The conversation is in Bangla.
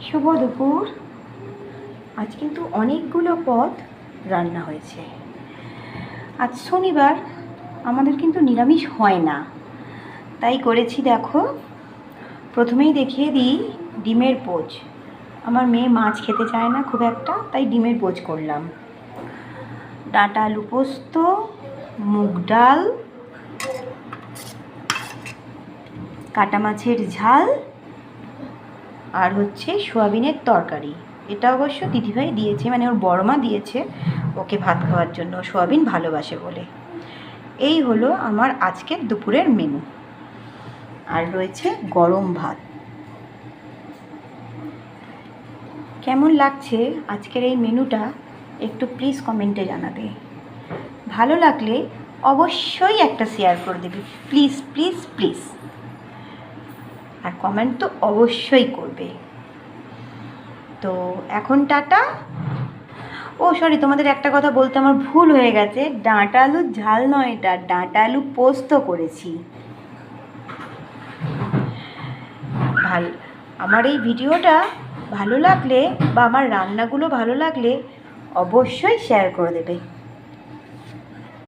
শুভ দুপুর। আজ কিন্তু অনেকগুলো পদ রান্না হয়েছে। আজ শনিবার, আমাদের কিন্তু নিরামিষ হয় না, তাই করেছি দেখো। প্রথমেই দেখিয়ে দিই ডিমের পোচ। আমার মেয়ে মাছ খেতে চায় না খুব একটা, তাই ডিমের পোচ করলাম। ডাঁটা আলু পোস্ত, মুগ ডাল, কাটা মাছের ঝাল, আর হচ্ছে সোয়াবিনের তরকারি। এটা অবশ্য দিদিভাই দিয়েছে, মানে ওর বড়মা দিয়েছে ওকে ভাত খাওয়ার জন্য, সোয়াবিন ভালোবাসে বলে। এই হলো আমার আজকের দুপুরের মেনু। আর রয়েছে গরম ভাত। কেমন লাগছে আজকের এই মেনুটা একটু প্লিজ কমেন্টে জানাবে। ভালো লাগলে অবশ্যই একটা শেয়ার করে দেবে, প্লিজ প্লিজ প্লিজ। আর কমেন্ট তো অবশ্যই করবে। তো এখন টাটা। ও সরি, তোমাদের একটা কথা বলতে আমার ভুল হয়ে গেছে। ডাঁটা আলুর ঝাল নয়, এটা ডাঁটা আলু পোস্ত করেছি। আমার এই ভিডিওটা ভালো লাগলে বা আমার রান্নাগুলো ভালো লাগলে অবশ্যই শেয়ার করে দেবে।